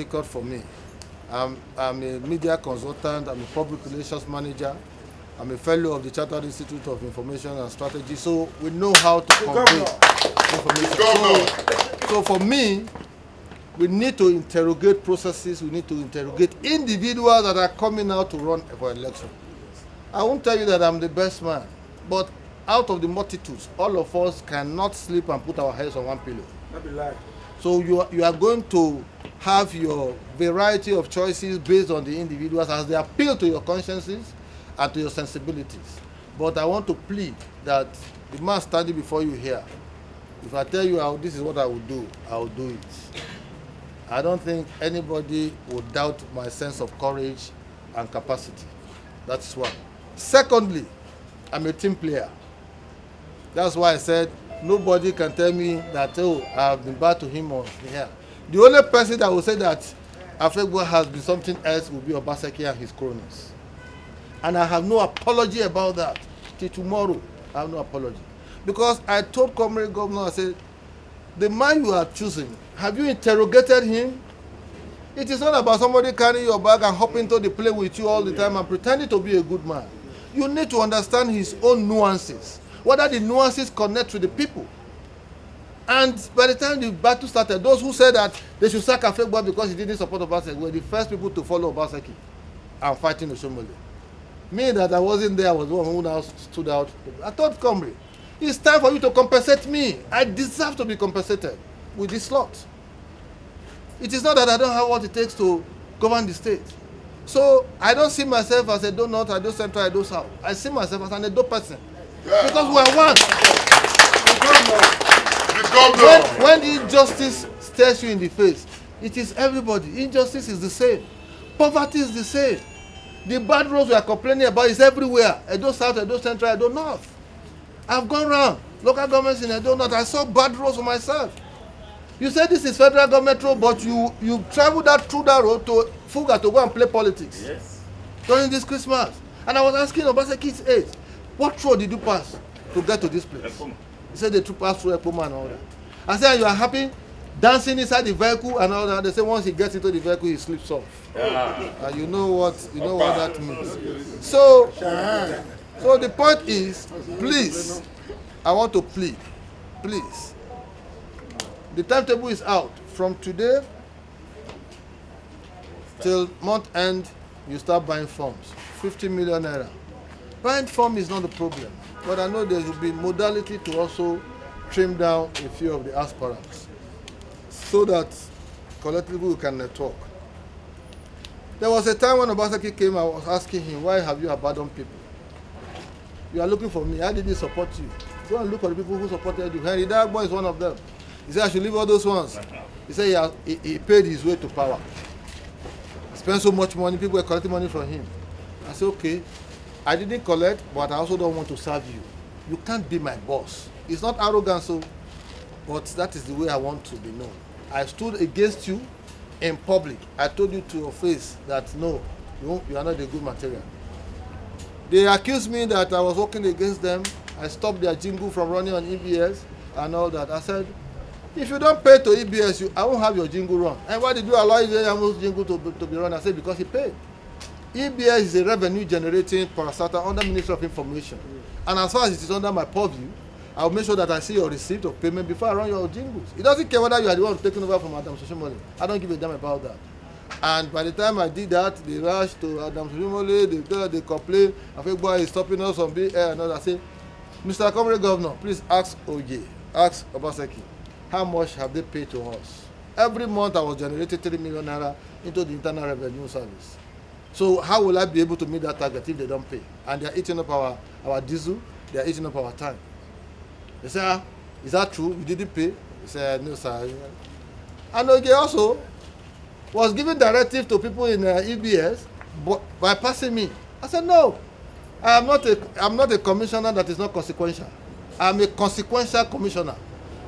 difficult for me. I'm a media consultant, I'm a public relations manager, I'm a fellow of the Chartered Institute of Information and Strategy, so we know how to convey information. So for me, we need to interrogate processes, we need to interrogate individuals that are coming out to run for election. I won't tell you that I'm the best man, but out of the multitudes, all of us cannot sleep and put our heads on one pillow. That'd be like. So you are going to have your variety of choices based on the individuals as they appeal to your consciences and to your sensibilities. But I want to plead that the man standing before you here, if I tell you this is what I will do it. I don't think anybody would doubt my sense of courage and capacity. That's one. Secondly, I'm a team player. That's why I said nobody can tell me that, oh, I've been bad to him or here. The only person that will say that Afegbua has been something else will be Obaseki and his cronies. And I have no apology about that. Till tomorrow, I have no apology. Because I told Comrade Governor, I said, the man you are choosing, have you interrogated him? It is not about somebody carrying your bag and hopping into the plane with you all the time and pretending to be a good man. You need to understand his own nuances, whether the nuances connect to the people. And by the time the battle started, those who said that they should sack Afegbua because he didn't support Obaseki were the first people to follow Obaseki and fighting Oshomole. Me, that I wasn't there, I was the one who now stood out. I told Comrade, it's time for you to compensate me. I deserve to be compensated with this slot. It is not that I don't have what it takes to govern the state. So I don't see myself as a donut, I do central, I do south. I see myself as an Edo person. Because we are one. When injustice stares you in the face, it is everybody. Injustice is the same. Poverty is the same. The bad roads we are complaining about is everywhere. Edo South, Edo Central, Edo North. I've gone around local governments in Edo North. I saw bad roads for myself. You said this is federal government road, but you traveled through that road to Fuga to go and play politics. Yes. During this Christmas. And I was asking Obaseki's age, what road did you pass to get to this place? He said they passed through Ekpoma and all that. I said, you are happy dancing inside the vehicle and all that. They say once he gets into the vehicle, he slips off. And you know what that means. So the point is, please, I want to plead, please. The timetable is out. From today till month end, you start buying forms. 50 million naira. Buying form is not the problem, but I know there will be modality to also trim down a few of the aspirants so that collectively we can network. There was a time when Obaseki came, I was asking him, why have you abandoned people? You are looking for me. I didn't support you. Go and look for the people who supported you. Henry Dagbo is one of them. He said, I should leave all those ones. He said he paid his way to power. He spent so much money, people were collecting money from him. I said, okay, I didn't collect, but I also don't want to serve you. You can't be my boss. It's not arrogance, but that is the way I want to be known. I stood against you in public. I told you to your face that no, you are not a good material. They accused me that I was working against them. I stopped their jingle from running on EBS and all that. I said, if you don't pay to EBS, I won't have your jingle run. And why did you allow your jingle to be run? I said, because he paid. EBS is a revenue generating parastatal under Ministry of Information. And as far as it is under my purview, I will make sure that I see your receipt of payment before I run your jingles. It doesn't care whether you are the one taking over from Adam Soshimole. I don't give a damn about that. And by the time I did that, they rushed to Adam Soshimole, they complained, Afegbua is stopping us from being air and all that. I say, Mr. Comrade Governor, please ask Oye, ask Obaseki, how much have they paid to us? Every month I was generating 3 million naira into the Internal Revenue Service. So how will I be able to meet that target if they don't pay? And they are eating up our diesel, they are eating up our time. They say, is that true? You didn't pay? He said, no, sir. And Oge also was giving directive to people in EBS bypassing me. I said, no, I'm not a commissioner that is not consequential. I'm a consequential commissioner.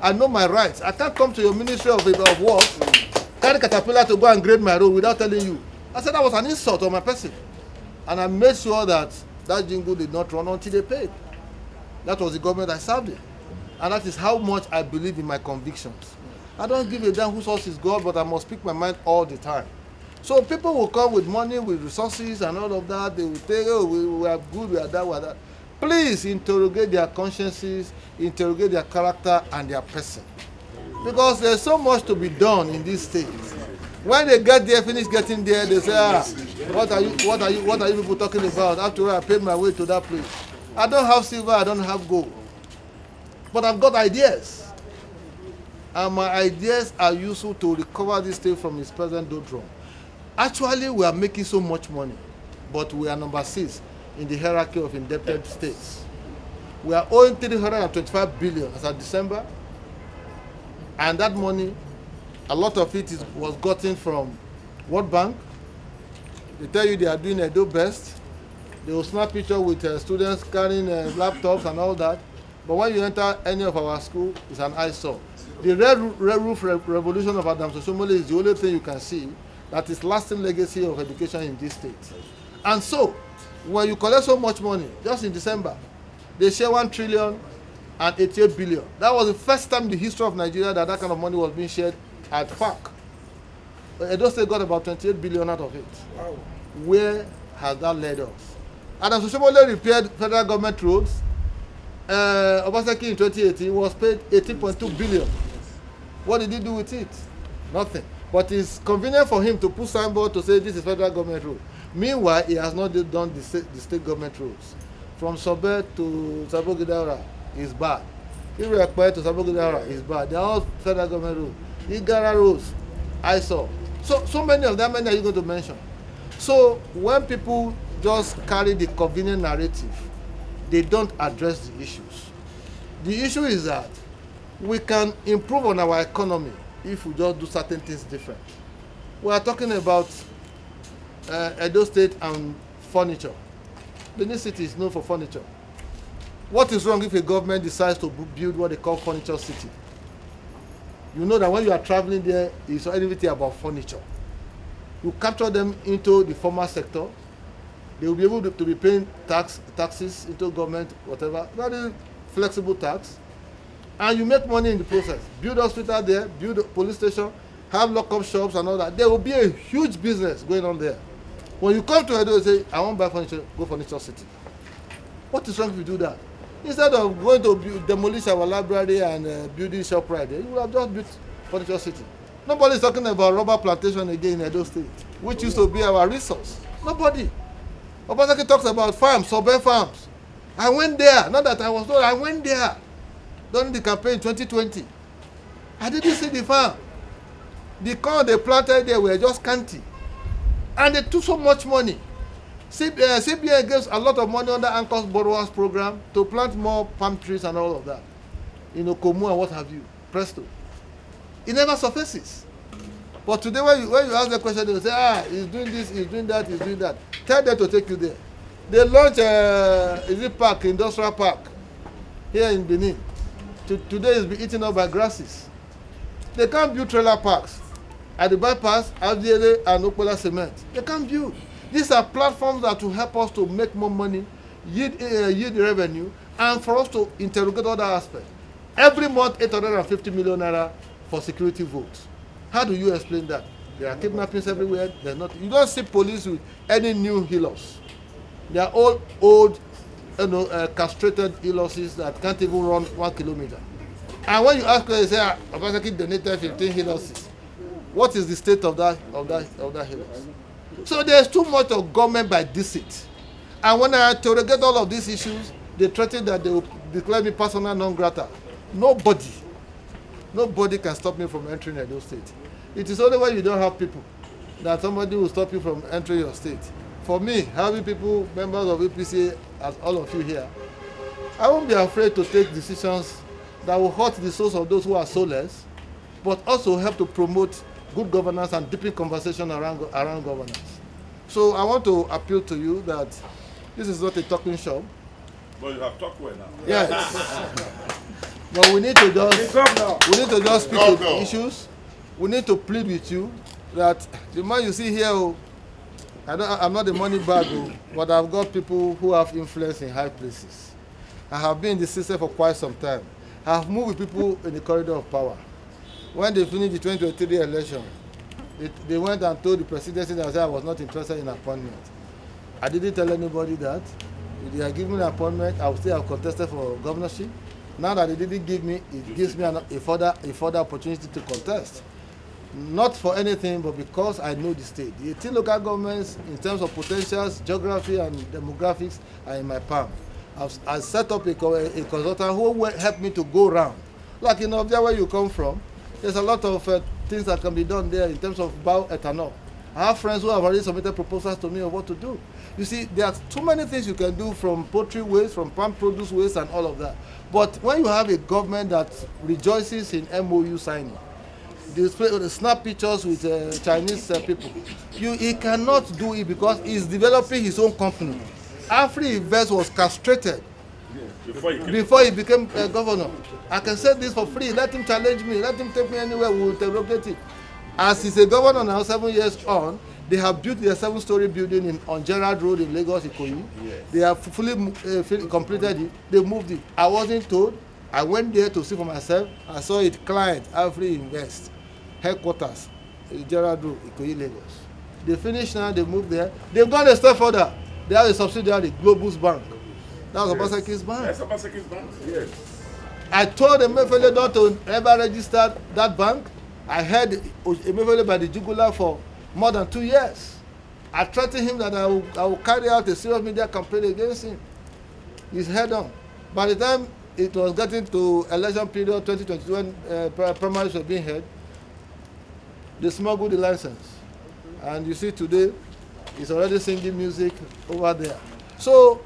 I know my rights. I can't come to your Ministry of Works, carry caterpillar to go and grade my road without telling you. I said that was an insult on my person. And I made sure that jingle did not run until they paid. That was the government I served in. And that is how much I believe in my convictions. I don't give a damn whose source is God, but I must speak my mind all the time. So people will come with money, with resources and all of that. They will say, oh, we are good, we are that, we are that. Please interrogate their consciences, interrogate their character and their person. Because there's so much to be done in this state. When they get there, finish getting there, they say, what are you people talking about? After all, I paid my way to that place. I don't have silver, I don't have gold. But I've got ideas. And my ideas are useful to recover this state from its present doldrum. Actually, we are making so much money, but we are number 6 in the hierarchy of indebted states. We are owing 325 billion as of December, and that money, a lot of it was gotten from World Bank. They tell you they are doing a do best. They will snap picture with students carrying laptops and all that. But when you enter any of our school, it's an eyesore. The red roof revolution of Adam Soshomole is the only thing you can see that is lasting legacy of education in this state. And so, when you collect so much money, just in December, they share 1 trillion and 88 billion. That was the first time in the history of Nigeria that that kind of money was being shared at FAC. Edo State got about 28 billion out of it. Wow. Where has that led us? Adam Soshomole repaired federal government roads. Obaseki in 2018 was paid 18.2 billion. What did he do with it? Nothing. But it's convenient for him to put signboard to say this is federal government road. Meanwhile, he has not done the state government roads. From Sobe to Sabogidaura is bad. Irekpe to Sabogidaura is bad. They are all federal government roads. Igara roads, I saw. So many of them, many are you going to mention? So when people just carry the convenient narrative, they don't address the issues. The issue is that we can improve on our economy if we just do certain things different. We are talking about Edo State and furniture. Benin City is known for furniture. What is wrong if a government decides to build what they call furniture city? You know that when you are traveling there, it's everything about furniture. You capture them into the formal sector, they will be able to be paying taxes into government, whatever, very flexible tax, and you make money in the process. Build hospital there, build a police station, have lock-up shops and all that. There will be a huge business going on there. When you come to Edo and say, I won't buy furniture, go furniture city. What is wrong if you do that? Instead of going to demolish our library and building shop right there, you will have just built furniture city. Nobody is talking about rubber plantation again in Edo State, which used to be our resource. Nobody. Obaseki talks about farms, suburban farms. I went there, not that I was told, I went there during the campaign in 2020. I didn't see the farm. The corn they planted there were just scanty. And they took so much money. CBN gives a lot of money under Anchor's Borrowers program to plant more palm trees and all of that. In Okomu and what have you. Presto. It never surfaces. But today when you ask the question, they will say, he's doing this, he's doing that, he's doing that. Tell them to take you there. They launched industrial park, here in Benin. Today it's been eaten up by grasses. They can't build trailer parks. At the bypass, Avdiere and Okpola Cement. They can't build. These are platforms that will help us to make more money, yield revenue, and for us to interrogate other aspects. Every month, 850 million naira for security votes. How do you explain that? There are kidnappings everywhere. There's not. You don't see police with any new healers. They are all old, castrated healers that can't even run 1 kilometer. And when you ask them, they say, Obaseki donated 15 healers. What is the state of that healers? So there's too much of government by deceit. And when I interrogate all of these issues, they threaten that they will declare me persona non grata. Nobody can stop me from entering Edo State. It is only when you don't have people that somebody will stop you from entering your state. For me, having people, members of APC, as all of you here, I won't be afraid to take decisions that will hurt the souls of those who are soulless, but also help to promote good governance and deepen conversation around governance. So I want to appeal to you that this is not a talking shop. But you have talked well now. Yes. But we need to just speak to the issues. We need to plead with you that the man you see here, I'm not the money bag, but I've got people who have influence in high places. I have been in the system for quite some time. I have moved with people in the corridor of power. when they finished the 2023 election, they went and told the presidency that I was not interested in appointment. I didn't tell anybody that. If they are giving me an appointment, I would still have contested for governorship. Now that they didn't give me, it gives me a further opportunity to contest. Not for anything, but because I know the state. The 18 local governments, in terms of potentials, geography, and demographics, are in my palm. I've set up a consultant who will help me to go around. Like in Ovia, where you come from, there's a lot of things that can be done there in terms of bioethanol. I have friends who have already submitted proposals to me of what to do. You see, there are too many things you can do, from poultry waste, from palm produce waste, and all of that. But when you have a government that rejoices in MOU signing, they snap pictures with Chinese people, he cannot do it because he's developing his own company. Afegbua was castrated before he became governor. I can say this for free. Let him challenge me. Let him take me anywhere. We will interrogate it. As he's a governor now, 7 years on, they have built their 7-story building on Gerard Road in Lagos, Ikoyi. Yes. They have fully completed it. They moved it. I wasn't told. I went there to see for myself. I saw it, client, Afegbua, headquarters, Gerard Road, Ikoyi, Lagos. They finished now, they moved there. They've gone a step further. They have a subsidiary, Globus Bank. That was Obaseki's bank. That's Obaseki's bank, yes. I told Emefiele not to ever register that bank. I had Emefiele by the jugular for more than 2 years. I threatened him that I will carry out a serious media campaign against him. He's head on. By the time it was getting to election period 2022, when primaries were being held, they smuggled the license. And you see today, he's already singing music over there. So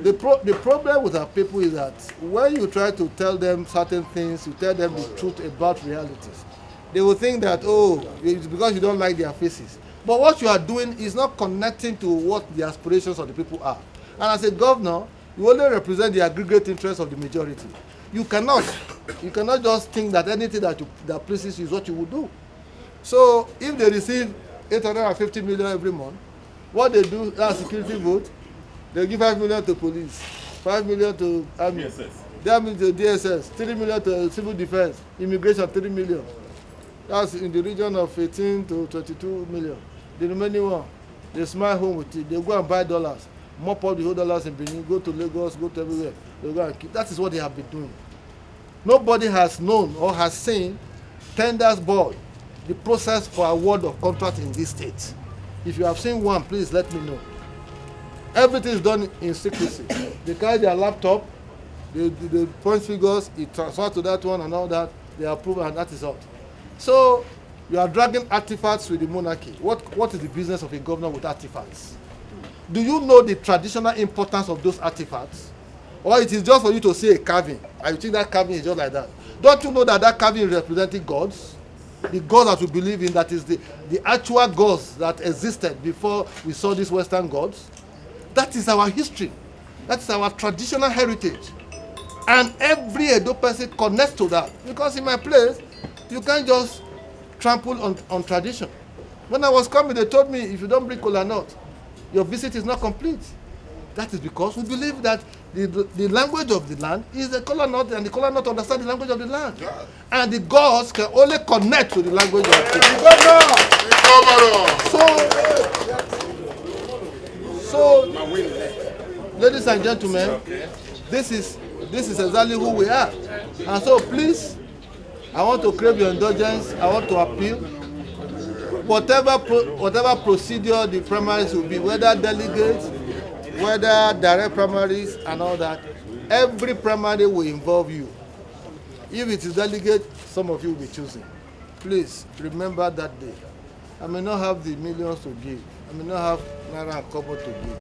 the problem with our people is that when you try to tell them certain things, you tell them the truth about realities, they will think that, oh, it's because you don't like their faces. But what you are doing is not connecting to what the aspirations of the people are. And as a governor, you only represent the aggregate interests of the majority. You cannot just think that anything that pleases you is what you will do. So if they receive 850 million every month, what they do, that's security vote, they give 5 million to police, 5 million to army, that means to DSS, 3 million to civil defense, immigration 3 million. That's in the region of 18 to 22 million. The remaining one, they smile home with it. They go and buy dollars, mop up the whole dollars in Benin, go to Lagos, go to everywhere. They go and keep. That is what they have been doing. Nobody has known or has seen tenders board, the process for award of contract in this state. If you have seen one, please let me know. Everything is done in secrecy. They carry their laptop, they point figures, it transfer to that one and all that, they approve, and that is all. So you are dragging artifacts with the monarchy. What is the business of a governor with artifacts? Do you know the traditional importance of those artifacts? Or it is just for you to see a carving, and you think that carving is just like that? Don't you know that carving is representing gods? The gods that we believe in, that is the actual gods that existed before we saw these Western gods. That is our history. That is our traditional heritage. And every Edo person connects to that. Because in my place, you can't just trample on tradition. When I was coming, they told me, if you don't bring kola nut, your visit is not complete. That is because we believe that the language of the land is the kola nut, and the kola nut understands the language of the land. Yeah. And the gods can only connect to the language of the land. So, ladies and gentlemen, this is exactly who we are. And so please, I want to crave your indulgence. I want to appeal. Whatever procedure the primaries will be, whether delegates, whether direct primaries and all that, every primary will involve you. If it is delegate, some of you will be choosing. Please remember that day. I may not have the millions to give. I may not have naira and kobo to give.